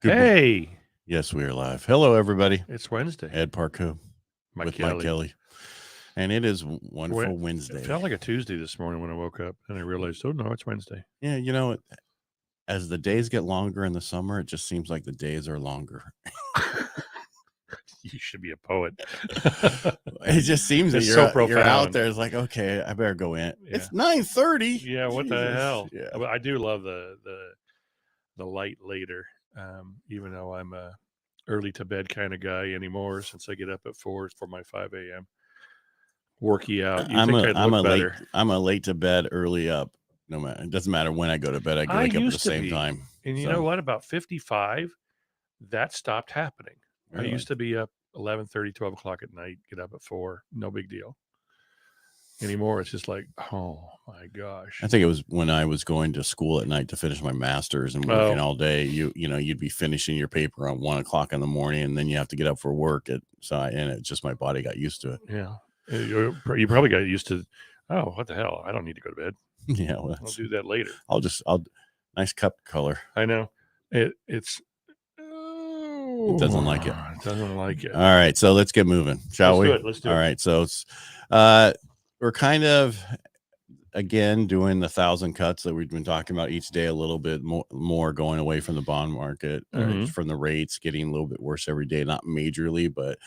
Hey, Yes, we are live. Hello, everybody. it's Wednesday. Ed Parcaut with Kelly. Mike Kelly. And it is It wonderful Wednesday. felt like a Tuesday this morning when I woke up and I realized, oh no, it's Wednesday. Yeah, as the days get longer in the summer, it just seems like the days are longer. You should be a poet. It just seems that It's you're, so you're out profound. there. It's like, okay, I better go in. Yeah. It's 9:30. Yeah, what the hell? Yeah. But I do love the light later, even though I'm a early to bed kind of guy anymore since I get up at 4 for my 5 a.m. worky out. You think I'd look better? I'm a late to bed, early up. No matter, it doesn't matter when I go to bed. I wake up at the same time. And you know what? About 55, that stopped happening. Really? I used to be up 11:30, 12 o'clock at night, get up at 4, no big deal. Anymore, it's just like, oh my gosh. I think it was when I was going to school at night to finish my master's and working all day. You'd be finishing your paper at 1 o'clock in the morning, and then you have to get up for work. And it just my body got used to it. Yeah, you probably got used to. Oh, what the hell? I don't need to go to bed. Yeah, well, I'll do that later. I'll nice cup color. I know it's. It doesn't like it. It doesn't like it. All right, so let's get moving, shall we? Let's do it. All right, so it's we're kind of again doing the 1,000 cuts that we've been talking about each day, a little bit more going away from the bond market, from the rates getting a little bit worse every day, not majorly, but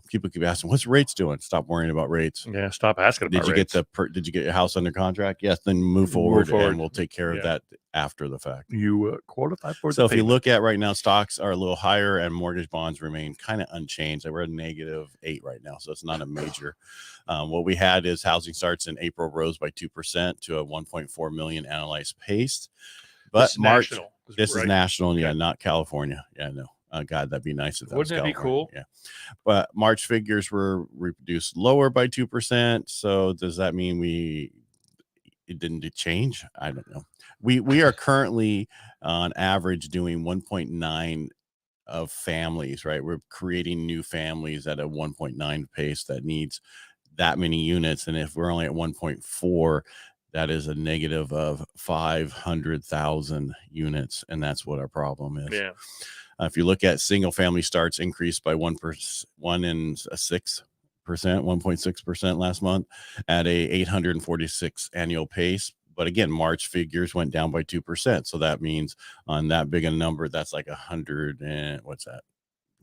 people keep asking, what's rates doing? Stop worrying about rates. Yeah, stop asking about rates. Did you get your house under contract? Yes, then move forward. And we'll take care of that after the fact. You qualify for so if you look at right now, stocks are a little higher and mortgage bonds remain kind of unchanged. We're at -8 right now, so it's not a major. What we had is housing starts in April rose by 2% to a 1.4 million analyzed pace. But March, this is national, not California. Yeah, no. God, that'd be nice if that Wouldn't was that be cool? Yeah, but March figures were reduced lower by 2%. So does that mean it didn't change? I don't know. We are currently on average doing 1.9 of families, right? We're creating new families at a 1.9 pace that needs that many units, and if we're only at 1.4, that is a negative of 500,000 units, and that's what our problem is. Yeah. If you look at single family starts, increased by 1.6% last month at a 846 annual pace. But again, March figures went down by 2%. So that means on that big a number, that's like 100 and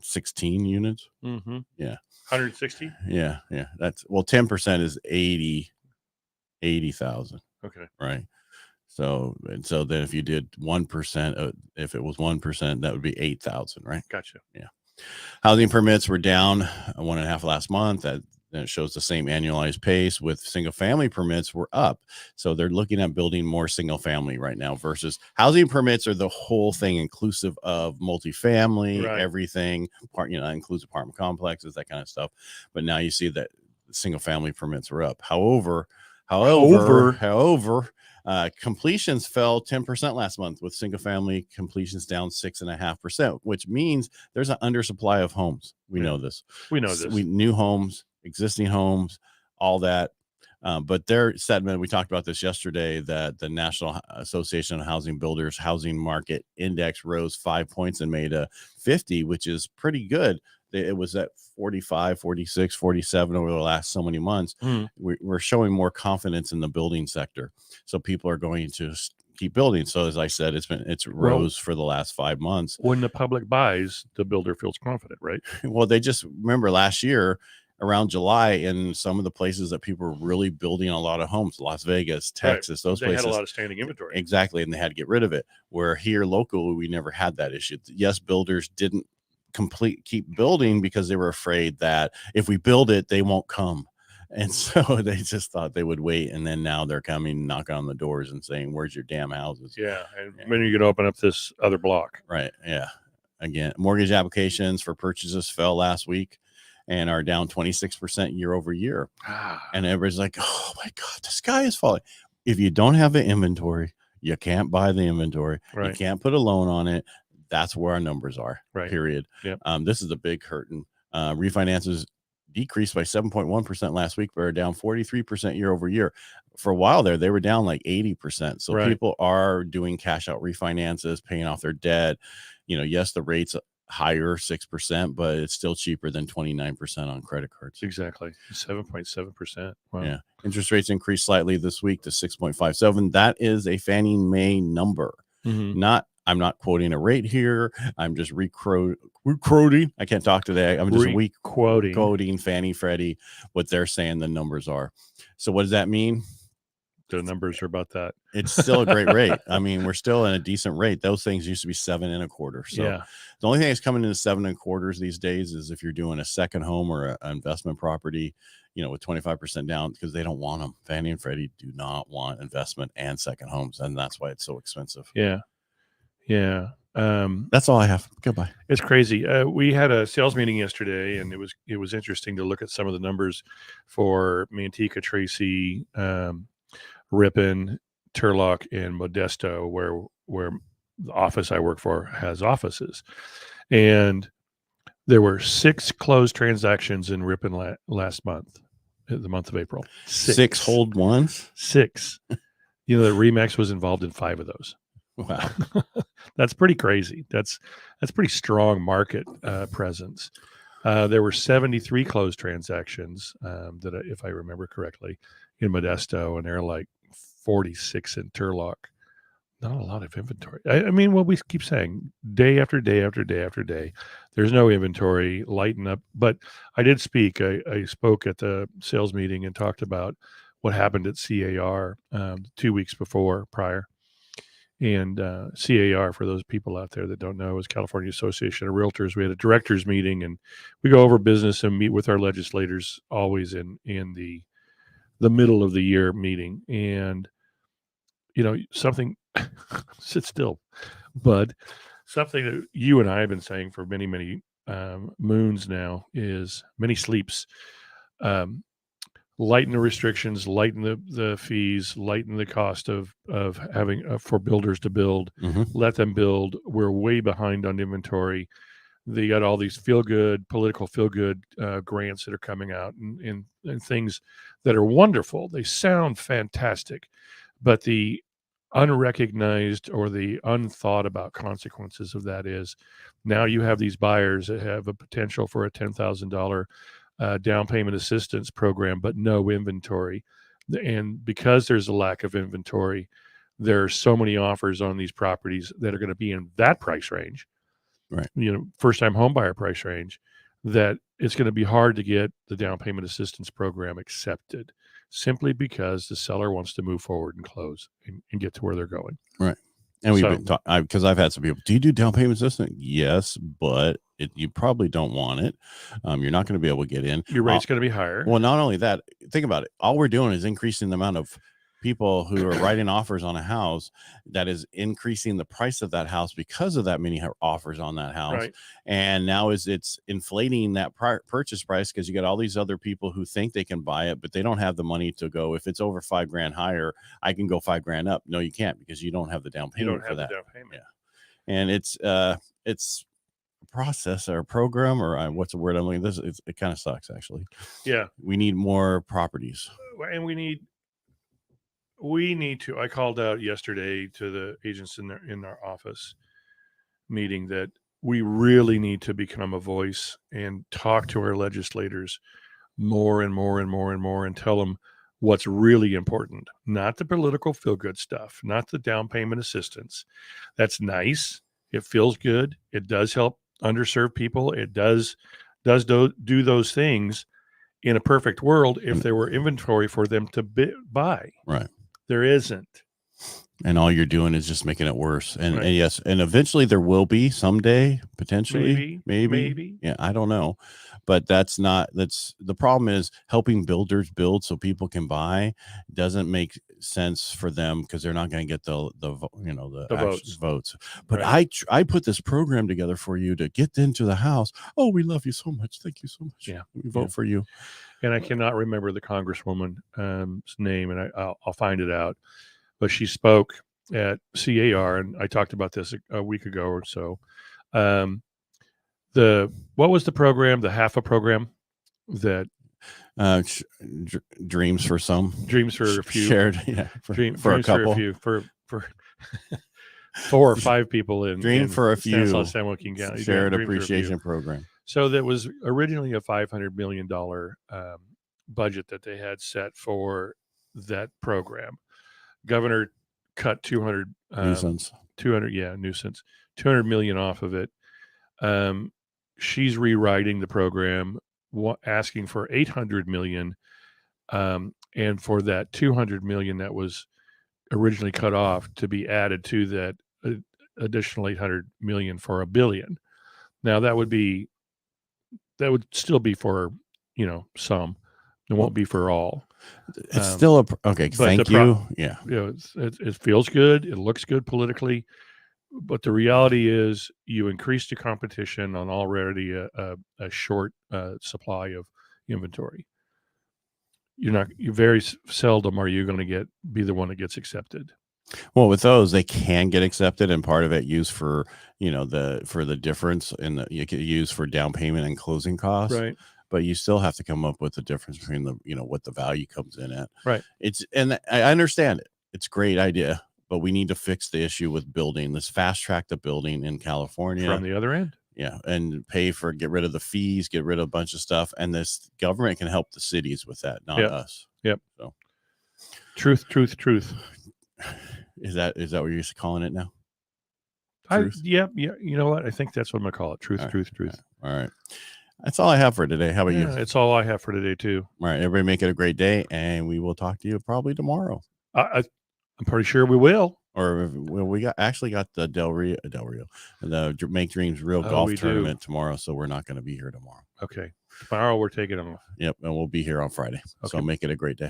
16 units. Mm-hmm. Yeah. 160. Yeah. That's 10% is 80,000. Okay. Right. So then if you did 1%, if it was 1%, that would be 8,000, right? Gotcha. Yeah. Housing permits were down 1.5 last month. That shows the same annualized pace. With single family permits were up. So they're looking at building more single family right now versus housing permits are the whole thing, inclusive of multifamily, everything, includes apartment complexes, that kind of stuff. But now you see that single family permits are up. However, completions fell 10% last month, with single family completions down 6.5%, which means there's an undersupply of homes. We know this. New homes, existing homes, all that. But their segment, we talked about this yesterday, that the National Association of Housing Builders Housing Market Index rose 5 points and made a 50, which is pretty good. It was at 45, 46, 47 over the last so many months. We're showing more confidence in the building sector. So people are going to keep building. So as I said, it's rose for the last 5 months. When the public buys, the builder feels confident, right? Well, they just remember last year around July, in some of the places that people were really building a lot of homes, Las Vegas, Texas, those places. They had a lot of standing inventory. Exactly. And they had to get rid of it. Where here locally, we never had that issue. Yes, builders didn't keep building because they were afraid that if we build it, they won't come. And so they just thought they would wait. And then now they're coming, knocking on the doors and saying, where's your damn houses? Yeah. And when are you going to open up this other block? Right. Yeah. Again, mortgage applications for purchases fell last week and are down 26% year over year. And everybody's like, oh my God, the sky is falling. If you don't have an inventory, you can't buy the inventory. You can't put a loan on it. That's where our numbers are, period. Yep. This is a big hurting. Refinances decreased by 7.1% last week, but are down 43% year over year. for a while there, they were down like 80%. So Right. people are doing cash out refinances, paying off their debt. Yes, the rate's higher, 6%, but it's still cheaper than 29% on credit cards. Exactly. 7.7%. Wow. Yeah. Interest rates increased slightly this week to 6.57. That is a Fannie Mae number. I'm not quoting a rate here. I'm just quoting. I can't talk today. I'm just quoting Fannie Freddie, what they're saying the numbers are. So what does that mean? The numbers are about that. It's still a great rate. I mean, we're still in a decent rate. Those things used to be 7.25. So the only thing that's coming into 7.25 these days is if you're doing a second home or an investment property, with 25% down, because they don't want them. Fannie and Freddie do not want investment and second homes, and that's why it's so expensive. Yeah. That's all I have. Goodbye. It's crazy. We had a sales meeting yesterday, and it was interesting to look at some of the numbers for Manteca, Tracy, Ripon, Turlock, and Modesto, where the office I work for has offices. And there were 6 closed transactions in Ripon last month, the month of April. 6 hold ones? 6. The Remax was involved in 5 of those. Wow. That's pretty crazy. That's pretty strong market presence. There were 73 closed transactions that, if I remember correctly, in Modesto, and they're like 46 in Turlock. Not a lot of inventory. I mean, what we keep saying, day after day after day after day, there's no inventory. Lighten up. But I did speak. I spoke at the sales meeting and talked about what happened at CAR 2 weeks prior. And CAR, for those people out there that don't know, is California Association of Realtors. We had a directors meeting, and we go over business and meet with our legislators always in the middle of the year meeting. And something sit still, bud. Something that you and I have been saying for many, many moons now is many sleeps. Lighten the restrictions, lighten the fees, lighten the cost of having for builders to build. Let them build. We're way behind on inventory. They got all these political feel good grants that are coming out and things that are wonderful. They sound fantastic, but the unrecognized or the unthought about consequences of that is now you have these buyers that have a potential for a $10,000 down payment assistance program, but no inventory. And because there's a lack of inventory, there are so many offers on these properties that are going to be in that price range, right? First time home buyer price range, that it's going to be hard to get the down payment assistance program accepted, simply because the seller wants to move forward and close and get to where they're going. Right. And we've been talking, because I've had some people, do you do down payment assistance? Yes, but you probably don't want it. You're not going to be able to get in. Your rate's going to be higher. Well, not only that, think about it. All we're doing is increasing the amount of people who are writing offers on a house. That is increasing the price of that house because of that many offers on that house. Right. And now it's inflating that purchase price, because you got all these other people who think they can buy it, but they don't have the money to go. If it's over $5,000 higher, I can go $5,000 up. No, you can't, because you don't have the down payment for that. Yeah. And it's a process or a program, or what's the word I'm looking at? It kind of sucks, actually. Yeah. We need more properties. And we need to, I called out yesterday to the agents in our office meeting that we really need to become a voice and talk to our legislators more and more and more and more, and tell them what's really important, not the political feel-good stuff, not the down payment assistance. That's nice. It feels good. It does help underserved people. It does do those things in a perfect world if there were inventory for them to buy. Right. There isn't. And all you're doing is just making it worse. And yes, and eventually there will be someday, potentially, maybe. Yeah, I don't know. But that's the problem is helping builders build so people can buy doesn't make sense for them, because they're not going to get the votes. But I put this program together for you to get into the house. Oh, we love you so much. Thank you so much. Yeah. We vote for you. And I cannot remember the congresswoman's name, and I'll find it out. But she spoke at CAR, and I talked about this a week ago or so. What was the program? The HAFA program that Dreams for some, dreams for a few, shared, for a couple, for 4 or 5 people in for a few, Stanislaus San Joaquin County. Shared appreciation program. So that was originally a $500 million budget that they had set for that program. Governor cut 200 nuisance, 200 million off of it. She's rewriting the program, asking for 800 million, and for that 200 million that was originally cut off to be added to that additional 800 million for $1 billion. Now that would still be for some. It won't be for all. It's still okay. Thank you. It feels good. It looks good politically, but the reality is you increase the competition on already a short supply of inventory. You very seldom are you going to be the one that gets accepted. Well, with those, they can get accepted, and part of it used for the difference in you could use for down payment and closing costs, right? But you still have to come up with the difference between what the value comes in at, right? And I understand it. It's a great idea, but we need to fix the issue with building. Let's fast track the building in California from the other end. Yeah, and get rid of the fees, get rid of a bunch of stuff, and this government can help the cities with that, not us. Yep. So, truth. Is that what you're used to calling it now? Yeah. You know what? I think that's what I'm gonna call it. Truth. All right. That's all I have for today. How about you? It's all I have for today too. All right, everybody, make it a great day, and we will talk to you probably tomorrow. I'm pretty sure we will. Or we got the Del Rio, the Make Dreams Real golf tournament tomorrow, so we're not going to be here tomorrow. Okay, tomorrow we're taking off. Yep, and we'll be here on Friday. Okay. So make it a great day.